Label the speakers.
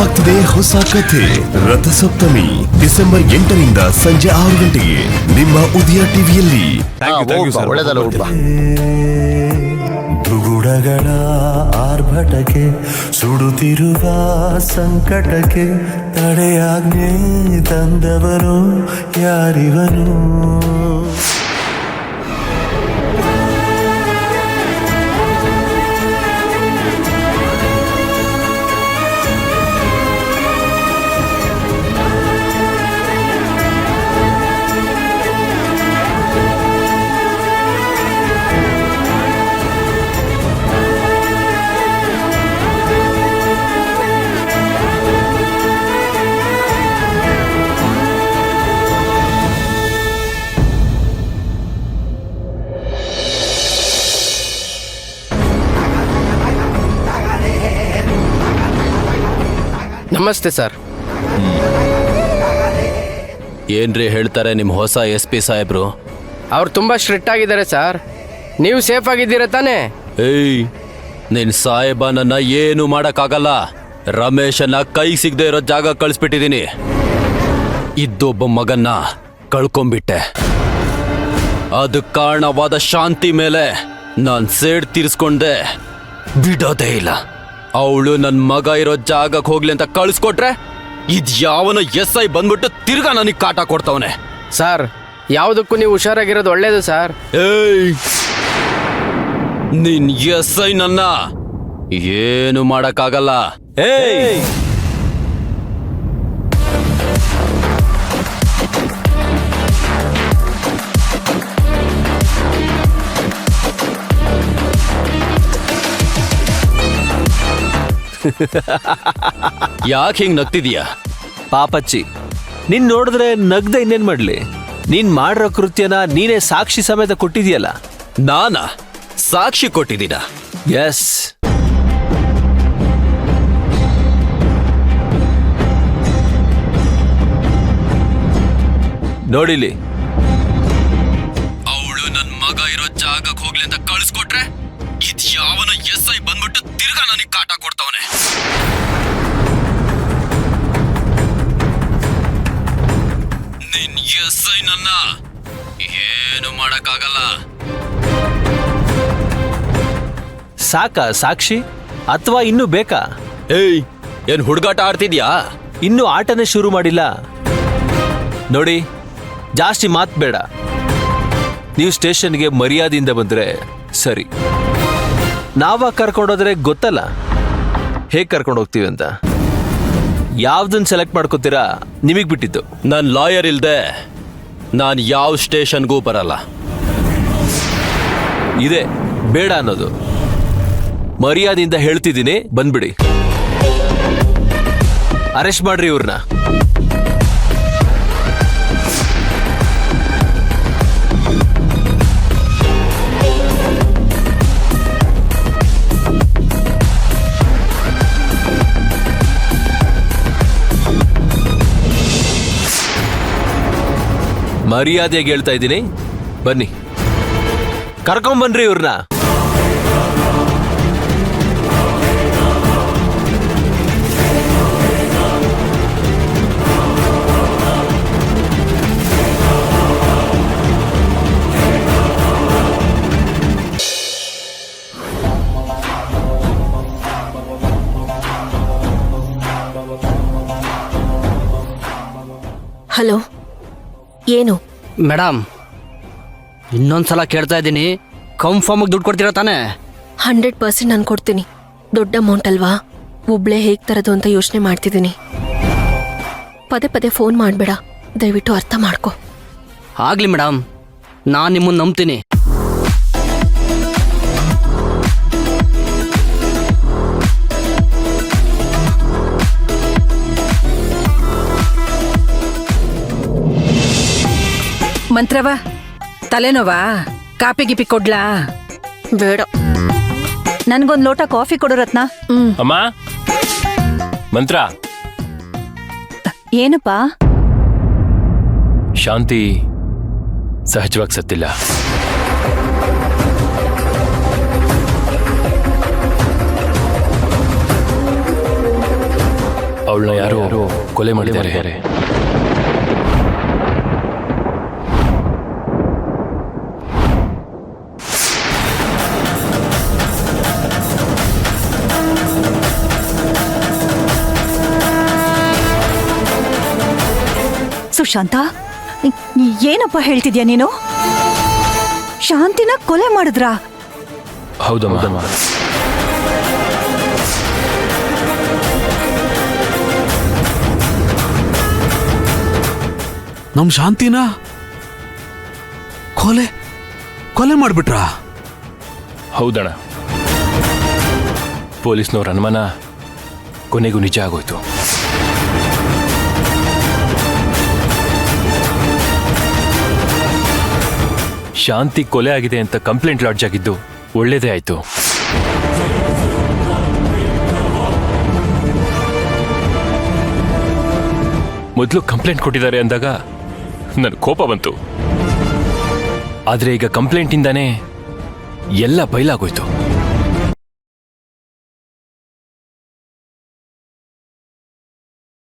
Speaker 1: ಶುರುವಾಗ್ತಿದೆ ಹೊಸ ಕಥೆ ರಥಸಪ್ತಮಿ ಡಿಸೆಂಬರ್ 8ರಿಂದ ಸಂಜೆ 6 ಗಂಟೆಗೆ ನಿಮ್ಮ ಉದಯ ಟಿವಿಯಲ್ಲಿ.
Speaker 2: ದುಗುಡಗಳ ಆರ್ಭಟಕ್ಕೆ ಸುಡುತ್ತಿರುವ ಸಂಕಟಕ್ಕೆ ತಡೆಯಾಜ್ಞೆ ತಂದವರು ಯಾರಿವನು?
Speaker 3: ನಮಸ್ತೆ ಸರ್.
Speaker 4: ಏನ್ರಿ ಹೇಳ್ತಾರೆ ನಿಮ್ಮ ಹೊಸ SP ಸಾಹೇಬ್ರು?
Speaker 3: ಅವ್ರು ತುಂಬಾ ಸ್ಟ್ರಿಕ್ಟ್ ಆಗಿದ್ದಾರೆ ಸರ್. ನೀವು ಸೇಫ್ ಆಗಿದ್ದೀರಾ ತಾನೇ?
Speaker 4: ಏಯ್, ನಿನ್ ಸಾಹೇಬ ನನ್ನ ಏನು ಮಾಡಕ್ಕಾಗಲ್ಲ. ರಮೇಶನ್ನ ಕೈ ಸಿಗದೆ ಇರೋ ಜಾಗ ಕಳಿಸ್ಬಿಟ್ಟಿದೀನಿ. ಇದ್ದೊಬ್ಬ ಮಗನ್ನ ಕಳ್ಕೊಂಬಿಟ್ಟೆ. ಅದಕ್ಕೆ ಕಾರಣವಾದ ಶಾಂತಿ ಮೇಲೆ ನಾನ್ ಸೇಡ್ ತೀರ್ಸ್ಕೊಂಡೆ ಬಿಡೋದೇ ಇಲ್ಲ. ಅವಳು ನನ್ನ ಮಗ ಇರೋ ಜಾಗಕ್ಕೆ ಹೋಗ್ಲಿ ಅಂತ ಕಳಿಸ್ಕೊಟ್ರೆ ಇದ್ಯಾವನ SI ಬಂದ್ಬಿಟ್ಟು ತಿರ್ಗಾ ನನಗೆ ಕಾಟ ಕೊಡ್ತವನೆ.
Speaker 3: ಸರ್, ಯಾವುದಕ್ಕೂ ನೀವು ಹುಷಾರಾಗಿರೋದು ಒಳ್ಳೇದು ಸರ್.
Speaker 4: ಏಯ್, ನಿನ್ SI ನನ್ನ ಏನು ಮಾಡಕ್ಕಾಗಲ್ಲ. ಏಯ್, ಯಾಕೆ ಹಿಂಗ್ ನಗ್ತಿದೀಯಾ?
Speaker 5: ಪಾಪಚ್ಚಿ, ನೀನ್ ನೋಡಿದ್ರೆ ನಗ್ದ ಇನ್ನೇನ್ ಮಾಡ್ಲಿ? ನೀನ್ ಮಾಡಿರೋ ಕೃತ್ಯನ ನೀನೇ ಸಾಕ್ಷಿ ಸಮೇತ ಕೊಟ್ಟಿದೀಯಲ್ಲ.
Speaker 4: ನಾನಾ ಸಾಕ್ಷಿ ಕೊಟ್ಟಿದ್ದೀನ?
Speaker 5: ಎಸ್. ನೋಡಿಲಿ,
Speaker 4: ಅವಳು ನನ್ ಮಗ ಇರೋ ಜಾಗಕ್ಕೆ ಹೋಗ್ಲಿ ಅಂತ ಕಳಿಸ್ಕೊಟ್ರೆ ಇದ್ಯಾವನ SI ಬಂದ್ಬಿಟ್ಟು ತಿರ್ಗಾ ನನಗೆ ಕಾಟ ಕೊಡ್ತವನೆ. ನಿನ್ SI ನನ್ನ ಏನು ಮಾಡಕ್ಕಾಗಲ್ಲ.
Speaker 5: ಸಾಕಾ ಸಾಕ್ಷಿ ಅಥವಾ ಇನ್ನೂ ಬೇಕಾ?
Speaker 4: ಏಯ್, ಏನ್ ಹುಡುಗಾಟ ಆಡ್ತಿದ್ಯಾ?
Speaker 5: ಇನ್ನೂ ಆಟನೇ ಶುರು ಮಾಡಿಲ್ಲ. ನೋಡಿ, ಜಾಸ್ತಿ ಮಾತ್ ಬೇಡ. ನೀವು ಸ್ಟೇಷನ್ಗೆ ಮರ್ಯಾದೆಯಿಂದ ಬಂದ್ರೆ ಸರಿ. ನಾವಾಗ ಕರ್ಕೊಂಡೋದ್ರೆ ಗೊತ್ತಲ್ಲ ಹೇಗೆ ಕರ್ಕೊಂಡು ಹೋಗ್ತೀವಿ ಅಂತ. ಯಾವ್ದನ್ನ ಸೆಲೆಕ್ಟ್ ಮಾಡ್ಕೋತೀರಾ ನಿಮಗ್ ಬಿಟ್ಟಿದ್ದು.
Speaker 4: ನನ್ ಲಾಯರ್ ಇಲ್ದೆ ನಾನು ಯಾವ ಸ್ಟೇಷನ್ಗೂ ಬರಲ್ಲ.
Speaker 5: ಇದೆ ಬೇಡ ಅನ್ನೋದು. ಮರ್ಯಾದೆಯಿಂದ ಹೇಳ್ತಿದ್ದೀನಿ, ಬಂದ್ಬಿಡಿ. ಅರೆಸ್ಟ್ ಮಾಡ್ರಿ ಇವ್ರನ್ನ. ಮರ್ಯಾದೆಯಾಗಿ ಹೇಳ್ತಾ ಇದ್ದೀನಿ, ಬನ್ನಿ. ಕರ್ಕೊಂಬನ್ರಿ ಇವ್ರನ್ನ.
Speaker 6: ಹಲೋ, ಏನು
Speaker 3: ಮೇಡಮ್, ಇನ್ನೊಂದ್ಸಲ ಕೇಳ್ತಾ ಇದ್ದೀನಿ, ಕನ್ಫರ್ಮಾಗಿ ದುಡ್ಡು ಕೊಡ್ತೀರಾ ತಾನೇ?
Speaker 6: 100% ನಾನು ಕೊಡ್ತೀನಿ. ದೊಡ್ಡ ಅಮೌಂಟ್ ಅಲ್ವಾ, ಒಬ್ಳೆ ಹೇಗೆ ತರೋದು ಅಂತ ಯೋಚನೆ ಮಾಡ್ತಿದ್ದೀನಿ. ಪದೇ ಪದೇ ಫೋನ್ ಮಾಡಬೇಡ, ದಯವಿಟ್ಟು ಅರ್ಥ ಮಾಡ್ಕೊ.
Speaker 3: ಆಗ್ಲಿ ಮೇಡಮ್, ನಾನು ನಿಮ್ಮನ್ನು ನಂಬ್ತೀನಿ.
Speaker 7: ಮಂತ್ರವ, ತಲೆನೋವಾ? ಕಾಪಿ ಗಿಪಿ ಕೊಡ್ಲಾ?
Speaker 6: ಬೇಡ.
Speaker 7: ನನ್ಗೊಂದ್ ಲೋಟ ಕಾಫಿ ಕೊಡು ರತ್ನ.
Speaker 8: ಅಮ್ಮ, ಮಂತ್ರ.
Speaker 7: ಏನಪ್ಪಾ?
Speaker 8: ಶಾಂತಿ ಸಹಜವಾಗಿ ಸತ್ತಿಲ್ಲ. ಅವಳನ್ನ ಯಾರೋ ಕೊಲೆ ಮಾಡಿದ್ದಾರೆ.
Speaker 7: ಸುಶಾಂತ, ಏನಪ್ಪ ಹೇಳ್ತಿದ್ಯಾ ನೀನು? ಶಾಂತಿನ ಕೊಲೆ ಮಾಡಿದ್ರಾ?
Speaker 8: ಹೌದಮ್ಮ.
Speaker 9: ನಮ್ ಶಾಂತಿನ ಕೊಲೆ ಕೊಲೆ ಮಾಡ್ಬಿಟ್ರಾ?
Speaker 8: ಹೌದಣ್ಣ. ಪೊಲೀಸ್ನವ್ರ ಅನುಮಾನ ಕೊನೆಗೂ ನಿಜ ಆಗೋಯ್ತು. ಶಾಂತಿ ಕೊಲೆ ಆಗಿದೆ ಅಂತ ಕಂಪ್ಲೇಂಟ್ ಲಾಡ್ಜ್ ಆಗಿದ್ದು ಒಳ್ಳೇದೇ ಆಯ್ತು. ಮೊದಲು ಕಂಪ್ಲೇಂಟ್ ಕೊಟ್ಟಿದ್ದಾರೆ ಅಂದಾಗ ನನ್ ಕೋಪ ಬಂತು. ಆದ್ರೆ ಈಗ ಕಂಪ್ಲೇಂಟ್ ಇಂದಾನೇ ಎಲ್ಲ ಬಯಲಾಗೋಯ್ತು.